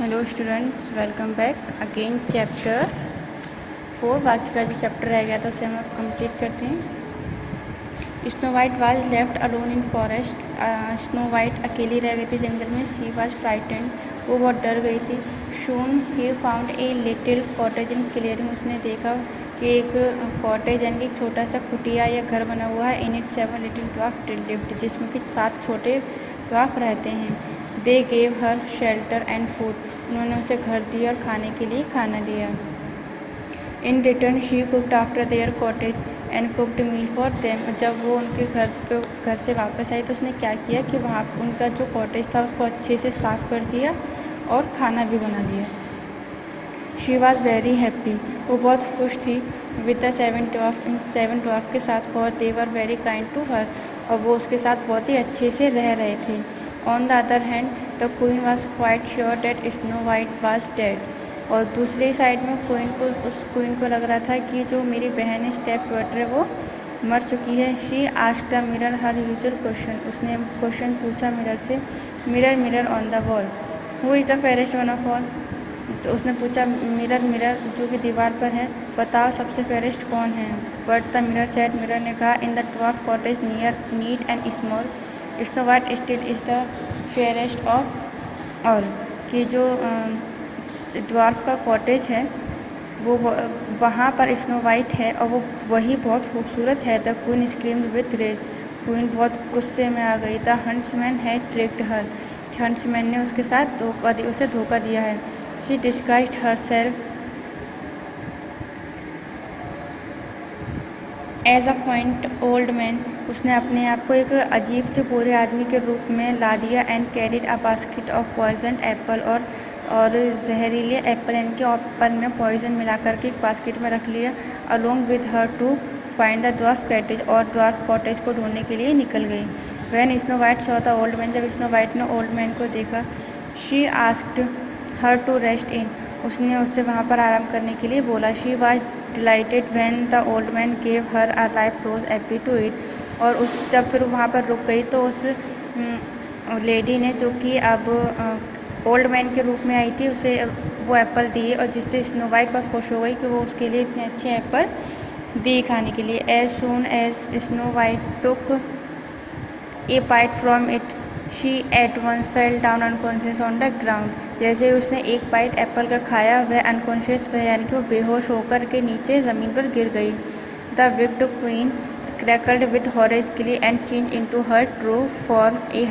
Hello students, welcome back again. Chapter 4 बाकी का जो चैप्टर रह गया था उसे हम अब कंप्लीट करते हैं। Snow White was left alone in forest. Snow white अकेली रह गई थी जंगल में। सी वाज फ्राइटेंड, वो बहुत डर गई थी। Soon he found a little cottage in clearing, उसने देखा कि एक कॉटेज यानी कि एक छोटा सा कुटिया या घर बना हुआ है। In it 7 little dwarf lived, जिसमें कि 7 छोटे ड्वार्फ रहते हैं। They gave her shelter and food, उन्होंने उसे घर दिया और खाने के लिए खाना दिया। In return she cooked after their cottage and cooked meal for them, जब वो उनके घर से वापस आई तो उसने क्या किया कि वहाँ उनका जो कॉटेज था उसको अच्छे से साफ़ कर दिया और खाना भी बना दिया। शी वॉज़ वेरी हैप्पी, वो बहुत खुश थी। विद द 7 ड्वार्फ, इन 7 ड्वार्फ के साथ, for they were very kind to her, और वो उसके साथ बहुत ही अच्छे से रह रहे थे। On the other hand the queen was quite sure that snow white was dead, और दूसरी साइड में उस क्वीन को लग रहा था कि जो मेरी बहन है स्टेप डॉटर है वो मर चुकी है। She asked the mirror her usual question, उसने क्वेश्चन पूछा मिरर से। Mirror mirror on the wall, who is the fairest one of all, तो उसने पूछा मिरर मिरर जो कि दीवार पर है, बताओ सबसे फेयरेस्ट कौन है। But the mirror said, mirror ने कहा, in the dwarf cottage near neat and small snow white still is the fairest of all, कि जो ड्वार्फ का कॉटेज है वो वहाँ पर स्नो वाइट है और वो वही बहुत खूबसूरत है। The queen screamed with rage, queen बहुत गुस्से में आ गई। The huntsman has tricked her, huntsman ने उसके साथ उसे धोखा दिया है। She disguised herself as a quaint old man, उसने अपने आप को एक अजीब से बूढ़े आदमी के रूप में ला दिया। And carried a basket of poison apple, और जहरीले एप्पल, इनके एप्पल में पॉइजन मिला करके एक बास्केट में रख लिया। Along with her to find the dwarf cottage, और ड्वार्फ कॉटेज को ढूंढने के लिए निकल गई। When Snow White saw the old man, जब स्नो वाइट ने ओल्ड मैन को देखा, she asked her to rest in, उसने उससे वहाँ पर आराम करने के लिए बोला। She was delighted when the old man gave her a ripe rose apple to eat, और उस जब फिर वहाँ पर रुक गई तो उस लेडी ने, जो कि अब ओल्ड मैन के रूप में आई थी, उसे वो एप्पल दिए, और जिससे स्नो वाइट बहुत खुश हो गई कि वो उसके लिए इतने अच्छे एप्पल दिए खाने के लिए। As soon as Snow White took a bite from it, she at once fell down unconscious on the ground, जैसे ही उसने एक बाइट एप्पल का खाया वह अनकॉन्शियस वह यानी कि वो बेहोश होकर के नीचे ज़मीन पर गिर गई। The wicked queen crackled with horrid glee and change into her true form a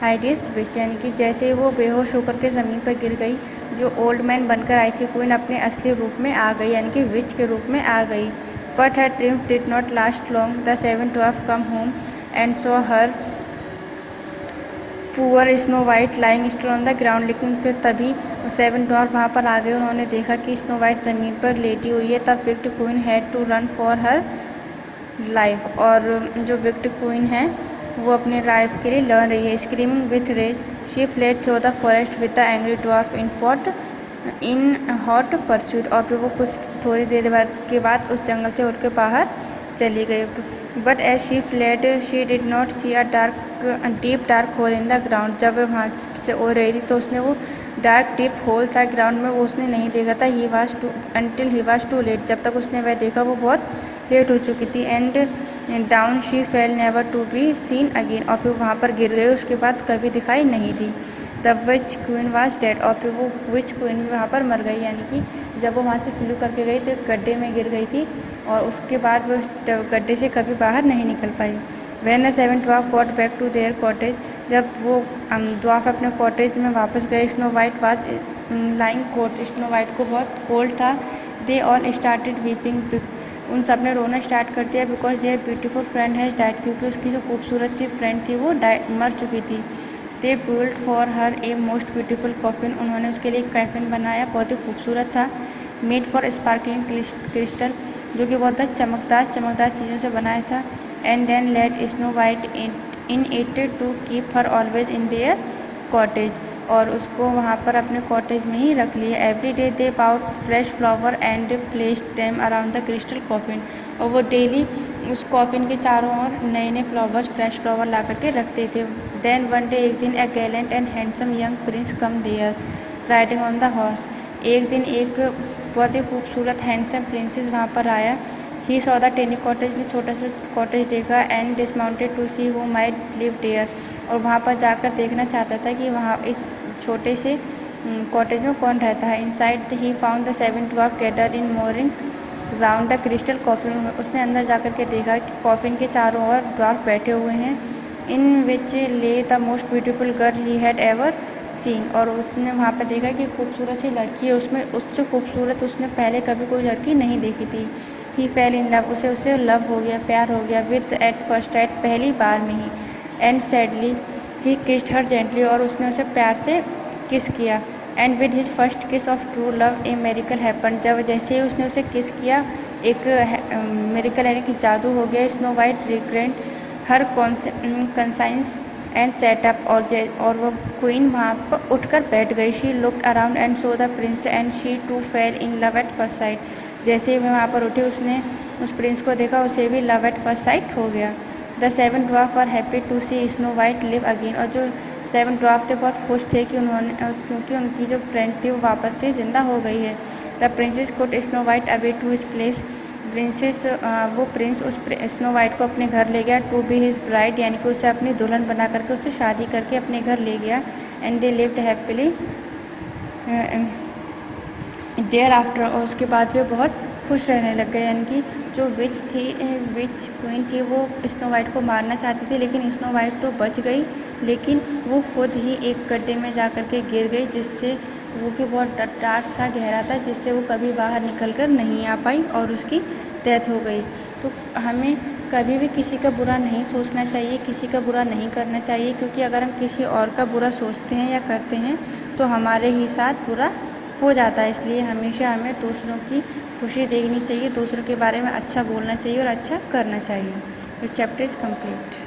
hideous witch, यानी कि जैसे ही वो बेहोश होकर के ज़मीन पर गिर गई, जो ओल्ड मैन बनकर आई थी क्वीन अपने असली रूप में आ गई, यानी कि विच के रूप में आ गई। But her triumph did not last long. The 7 dwarf come home and saw her poor snow white lying still on the ground, लेकिन फिर तभी 7 ड्वार्फ वहाँ पर आ गए। उन्होंने देखा कि स्नो वाइट ज़मीन पर लेटी हुई है। तब wicked queen had to run for her life, और जो विक्ड क्वीन है वो अपने लाइफ के लिए लड़ रही है। Screaming with rage she fled through the forest with the angry dwarf in hot pursuit, और फिर वो कुछ थोड़ी देर के बाद उस जंगल से उठ के बाहर चली गई। But as she fled she did not see a deep dark hole in the ground, जब वह वहाँ से हो रही थी तो उसने वो डार्क डीप होल था ग्राउंड में, वो उसने नहीं देखा था। ही वॉज टू लेट, जब तक उसने वह देखा वो बहुत लेट हो चुकी थी। And down she fell never to be seen again, और फिर वहाँ पर गिर गई, उसके बाद कभी दिखाई नहीं दी। The witch queen was dead, और फिर वो विच क्वीन भी वहाँ पर मर गई, यानी कि जब वो वहाँ से फ्लू करके गई तो एक गड्ढे में गिर गई थी, और उसके बाद वो उस गड्ढे से कभी बाहर नहीं निकल पाई। When the 7 dwarf got back to their cottage, जब वो ड्वार्फ अपने कॉटेज में वापस गए, Snow White was lying cold, Snow White को बहुत कोल्ड था। दे ऑल स्टार्टेड वीपिंग, उन सब ने रोना स्टार्ट कर दिया। Because their beautiful friend has died, क्योंकि उसकी जो खूबसूरत सी फ्रेंड थी वो मर चुकी थी। They build for her a most beautiful coffin, उन्होंने उसके लिए एक कैफिन बनाया, बहुत ही खूबसूरत था। मेड फॉर स्पार्कलिंग क्रिस्टल, जो कि बहुत चमकदार चीज़ों से बनाया था। And then let Snow White in it to keep her always in their cottage, और उसको वहाँ पर अपने कॉटेज में ही रख लिया। Every day they bought fresh flower and placed them around the crystal coffin, और वो डेली उस कॉफिन के चारों ओर नए नए फ्लावर्स, फ्रेश फ्लावर ला करके रखते थे। देन वन डे, एक दिन, a gallant and handsome young prince come there riding on the horse. एक दिन एक बहुत ही खूबसूरत हैंडसम प्रिंसेस वहाँ पर आया। He saw the tiny cottage, ने छोटा सा कॉटेज देखा, and dismounted to see who might live there, और वहाँ पर जाकर देखना चाहता था कि वहाँ इस छोटे से कॉटेज में कौन रहता है। Inside he found the 7 dwarf gather in mooring round the crystal coffin, उसने अंदर जाकर के देखा कि कॉफिन के चारों ओर ड्वार्फ बैठे हुए हैं। इन विच ले the most beautiful girl he had ever seen, और उसने वहाँ पर देखा कि खूबसूरत सी लड़की है, उसमें उससे खूबसूरत उसने पहले कभी कोई लड़की नहीं देखी थी। ही फेल इन लव, उससे लव हो गया, प्यार हो गया, विद एट फर्स्ट साइट, पहली बार में ही। And sadly he kissed her gently, और उसने उसे प्यार से किस किया। And with his first kiss of true love a miracle happen, जब जैसे ही उसने उसे किस किया एक मेरिकल यानी कि जादू हो गया। Snow White regained her conscience and sat up, और वो क्वीन वहाँ पर उठकर बैठ गई। She looked around and saw the prince and she too fell in love at first sight, जैसे ही वहाँ पर उठी उसने उस प्रिंस को देखा, उसे भी लव एट फर्स्ट साइट हो गया। The 7 dwarf are happy to see Snow White live again, और जो 7 ड्वार्फ थे बहुत खुश थे कि क्योंकि उनकी जो फ्रेंड थी वो वापस से ज़िंदा हो गई है। The princess could Snow White away to his place, वो प्रिंस उस स्नो वाइट को अपने घर ले गया। टू बी हिज ब्राइड, यानी कि उसे अपनी दुल्हन बना करके उससे शादी करके अपने घर ले गया। And they lived happily there after, और उसके बाद वे बहुत खुश रहने लग गए। यानी कि जो विच क्वीन थी वो स्नो वाइट को मारना चाहती थी, लेकिन स्नो वाइट तो बच गई, लेकिन वो खुद ही एक गड्ढे में जा कर के गिर गई, जिससे वो कि बहुत डार्क था, गहरा था, जिससे वो कभी बाहर निकल कर नहीं आ पाई और उसकी डेथ हो गई। तो हमें कभी भी किसी का बुरा नहीं सोचना चाहिए, किसी का बुरा नहीं करना चाहिए, क्योंकि अगर हम किसी और का बुरा सोचते हैं या करते हैं तो हमारे ही साथ बुरा हो जाता है। इसलिए हमेशा हमें दूसरों की खुशी देखनी चाहिए, दूसरों के बारे में अच्छा बोलना चाहिए और अच्छा करना चाहिए। This chapter is complete.